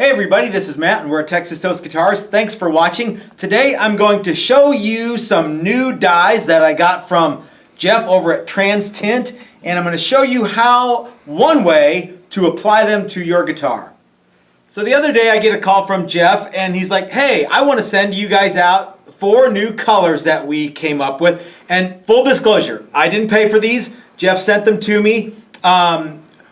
Hey everybody, this is Matt and we're at Texas Toast Guitars. Thanks for watching. Today I'm going to show you some new dyes that I got from Jeff over at Trans-Tint, and I'm going to show you one way to apply them to your guitar. So the other day I get a call from Jeff and he's like, hey, I want to send you guys out 4 new colors that we came up with. And full disclosure, I didn't pay for these. Jeff sent them to me.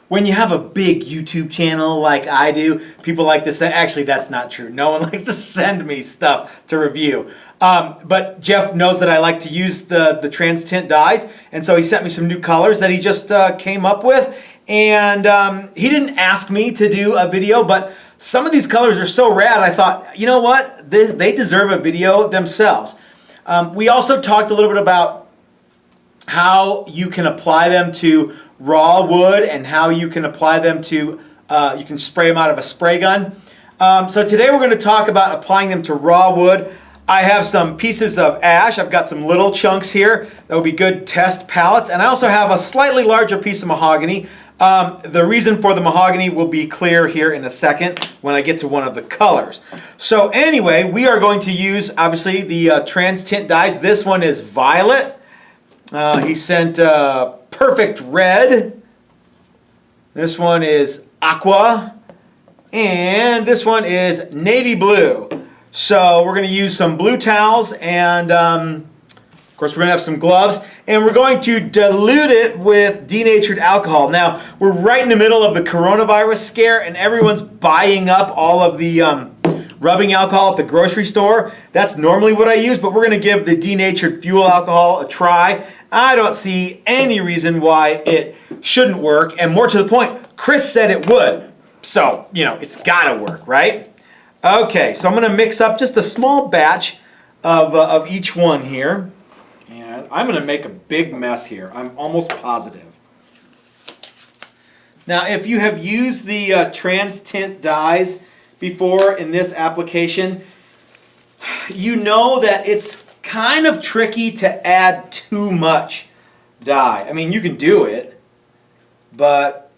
When you have a big YouTube channel like I do, people like to send, actually that's not true. No one likes to send me stuff to review. But Jeff knows that I like to use the Trans-Tint dyes, and so he sent me some new colors that he just came up with. And he didn't ask me to do a video, but some of these colors are so rad, I thought, you know what? They deserve a video themselves. We also talked a little bit about how you can apply them to raw wood and how you can apply them to, you can spray them out of a spray gun. So today we're going to talk about applying them to raw wood. I have some pieces of ash. I've got some little chunks here that will be good test pallets, and I also have a slightly larger piece of mahogany. The reason for the mahogany will be clear here in a second when I get to one of the colors. So anyway, we are going to use obviously the Trans-Tint dyes. This one is violet. He sent perfect red. This one is aqua. And this one is navy blue. So we're going to use some blue towels and of course we're going to have some gloves. And we're going to dilute it with denatured alcohol. Now we're right in the middle of the coronavirus scare and everyone's buying up all of the rubbing alcohol at the grocery store. That's normally what I use, but we're going to give the denatured fuel alcohol a try. I don't see any reason why it shouldn't work, and more to the point, Chris said it would. So, you know, it's gotta work, right? Okay, so I'm gonna mix up just a small batch of each one here, and I'm gonna make a big mess here, I'm almost positive. Now, if you have used the Trans-Tint dyes before in this application, you know that it's kind of tricky to add too much dye. I mean, you can do it, but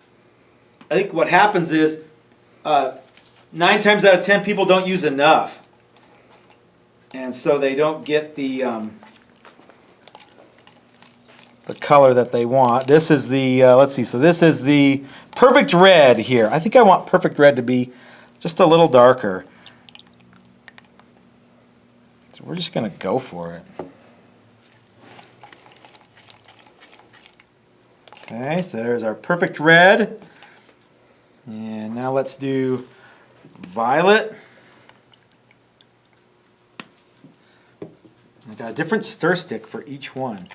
I think what happens is 9 times out of 10 people don't use enough, and so they don't get the color that they want. This is the let's see. So this is the perfect red here. I think I want perfect red to be just a little darker. So we're just going to go for it. Okay, so there's our perfect red. And now let's do violet. I've got a different stir stick for each one.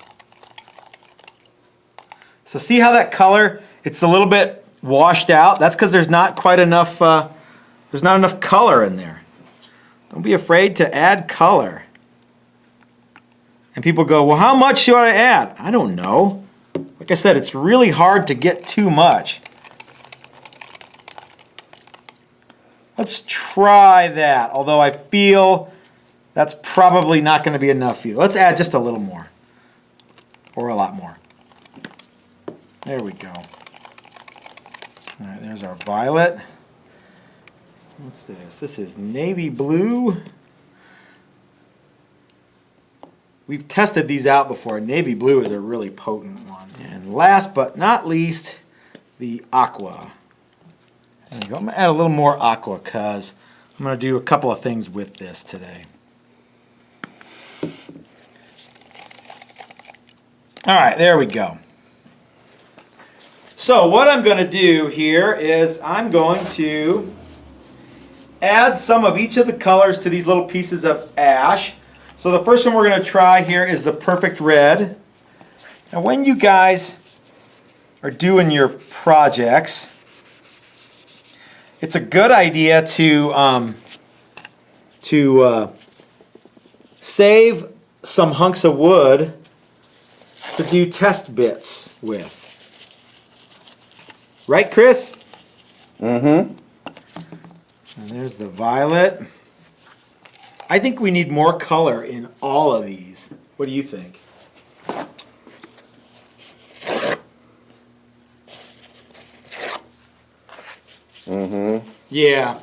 So see how that color, it's a little bit washed out? That's because there's not quite enough, there's not enough color in there. Don't be afraid to add color. And people go, well, how much should I add? I don't know. Like I said, it's really hard to get too much. Let's try that, although I feel that's probably not going to be enough either. Let's add just a little more, or a lot more. There we go. All right, there's our violet. What's this? This is navy blue. We've tested these out before. Navy blue is a really potent one. And last but not least, the aqua. There you go. I'm going to add a little more aqua because I'm going to do a couple of things with this today. All right, there we go. So what I'm going to do here is I'm going to add some of each of the colors to these little pieces of ash. So the first one we're going to try here is the perfect red. Now when you guys are doing your projects, it's a good idea to save some hunks of wood to do test bits with. Right, Chris? Mm-hmm. And there's the violet. I think we need more color in all of these. What do you think? Mm-hmm. Yeah.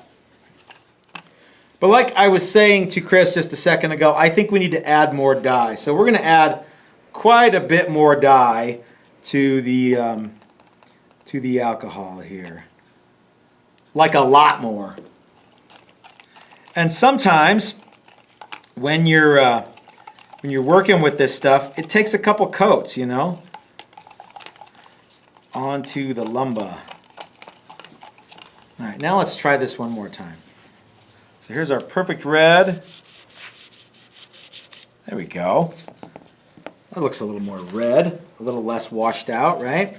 But like I was saying to Chris just a second ago, I think we need to add more dye. So we're going to add quite a bit more dye to the alcohol here. Like a lot more. And sometimes when you're working with this stuff, it takes a couple coats, you know, onto the lumber. All right, now let's try this one more time. So here's our perfect red. There we go. That looks a little more red, a little less washed out, right?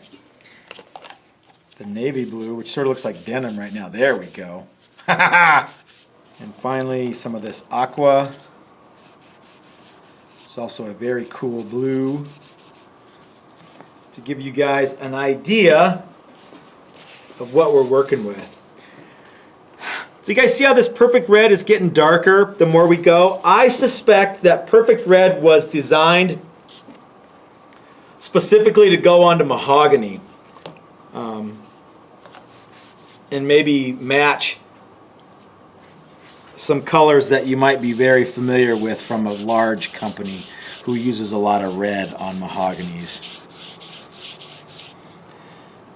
The navy blue, which sort of looks like denim right now. There we go. And finally, some of this aqua. It's also a very cool blue. To give you guys an idea of what we're working with. So you guys see how this perfect red is getting darker the more we go? I suspect that perfect red was designed specifically to go onto mahogany. And maybe match some colors that you might be very familiar with from a large company who uses a lot of red on mahoganies.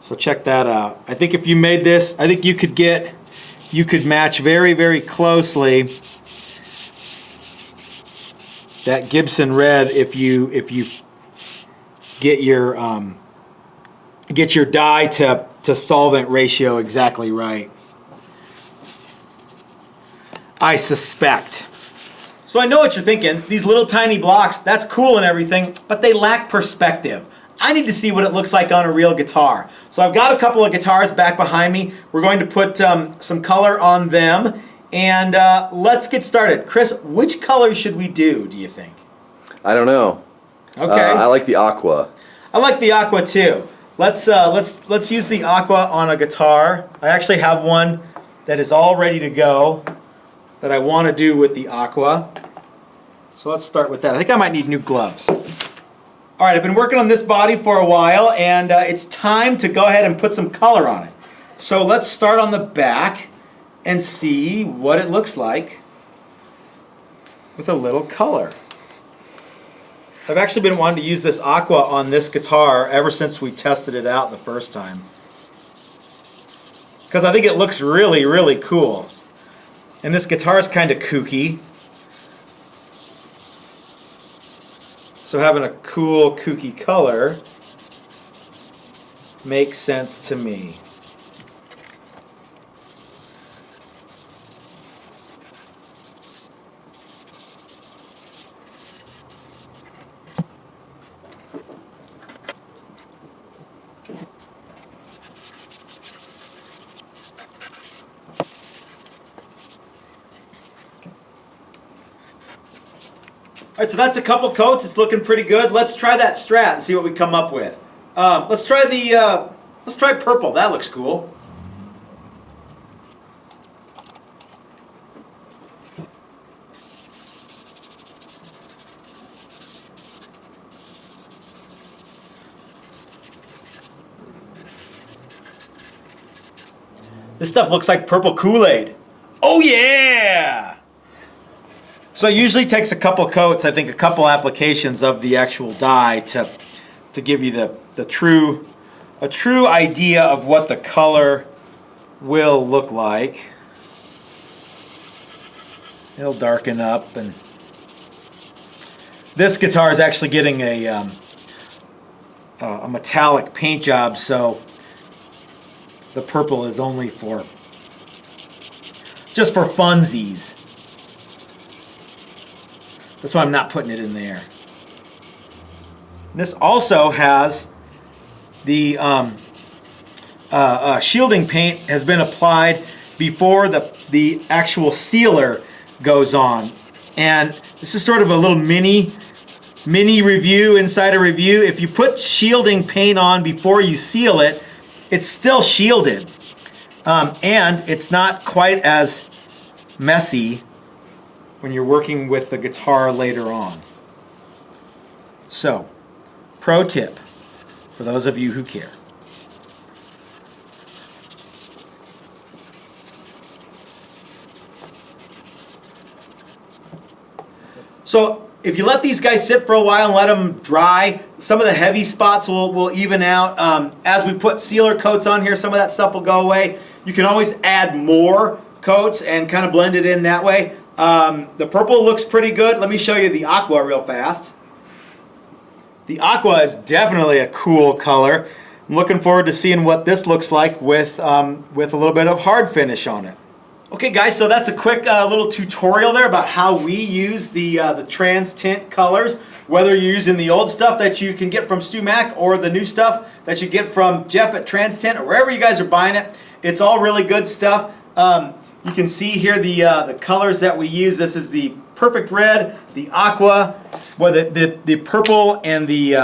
So check that out. I think if you made this, I think you could match very, very closely that Gibson red if you get your dye to solvent ratio exactly right. I suspect. So I know what you're thinking. These little tiny blocks, that's cool and everything, but they lack perspective. I need to see what it looks like on a real guitar. So I've got a couple of guitars back behind me. We're going to put some color on them, and let's get started. Chris, which color should we do you think? I don't know. Okay. I like the aqua. I like the aqua too. Let's use the aqua on a guitar. I actually have one that is all ready to go that I want to do with the aqua. So let's start with that. I think I might need new gloves. All right, I've been working on this body for a while, and it's time to go ahead and put some color on it. So let's start on the back and see what it looks like with a little color. I've actually been wanting to use this aqua on this guitar ever since we tested it out the first time, because I think it looks really, really cool. And this guitar is kind of kooky. So having a cool, kooky color makes sense to me. All right, so that's a couple coats. It's looking pretty good. Let's try that Strat and see what we come up with. Let's try purple. That looks cool. This stuff looks like purple Kool-Aid. Oh yeah! So it usually takes a couple coats, I think a couple applications of the actual dye to give you a true idea of what the color will look like. It'll darken up, and this guitar is actually getting a metallic paint job, so the purple is only just for funsies. That's why I'm not putting it in there. This also has the shielding paint has been applied before the actual sealer goes on. And this is sort of a little mini review inside a review. If you put shielding paint on before you seal it, it's still shielded. And it's not quite as messy when you're working with the guitar later on. So, pro tip for those of you who care. So if you let these guys sit for a while and let them dry, some of the heavy spots will even out. As we put sealer coats on here, some of that stuff will go away. You can always add more coats and kind of blend it in that way. The purple looks pretty good. Let me show you the aqua real fast. The aqua is definitely a cool color. I'm looking forward to seeing what this looks like with a little bit of hard finish on it. Okay guys, so that's a quick little tutorial there about how we use the Trans-Tint colors, whether you're using the old stuff that you can get from Stu Mac or the new stuff that you get from Jeff at Trans-Tint or wherever you guys are buying it. It's all really good stuff. You can see here the colors that we use. This is the perfect red, the aqua, well, the purple and the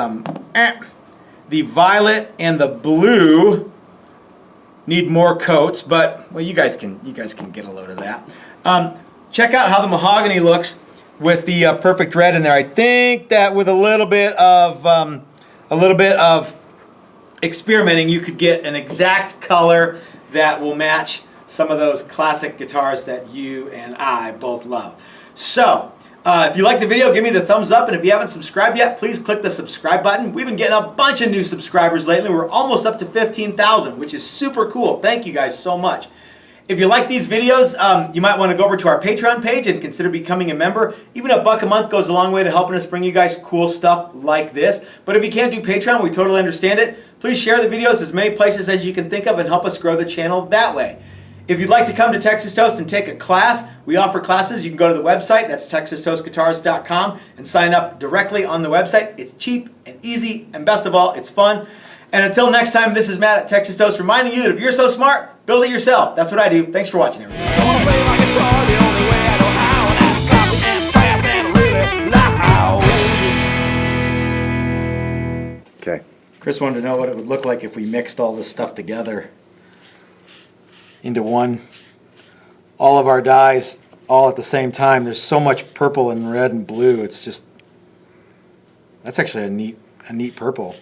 violet and the blue need more coats, but well, you guys can get a load of that. Check out how the mahogany looks with the perfect red in there. I think that with a little bit of experimenting, you could get an exact color that will match some of those classic guitars that you and I both love. So, if you like the video, give me the thumbs up, and if you haven't subscribed yet, please click the subscribe button. We've been getting a bunch of new subscribers lately. We're almost up to 15,000, which is super cool. Thank you guys so much. If you like these videos, you might want to go over to our Patreon page and consider becoming a member. Even $1 a month goes a long way to helping us bring you guys cool stuff like this. But if you can't do Patreon, we totally understand it. Please share the videos as many places as you can think of and help us grow the channel that way. If you'd like to come to Texas Toast and take a class, we offer classes. You can go to the website, that's texastoastguitars.com, and sign up directly on the website. It's cheap and easy, and best of all, it's fun. And until next time, this is Matt at Texas Toast reminding you that if you're so smart, build it yourself. That's what I do. Thanks for watching, everybody. Okay. Chris wanted to know what it would look like if we mixed all this stuff together into one. All of our dyes all at the same time. There's so much purple and red and blue. It's just, that's actually a neat purple.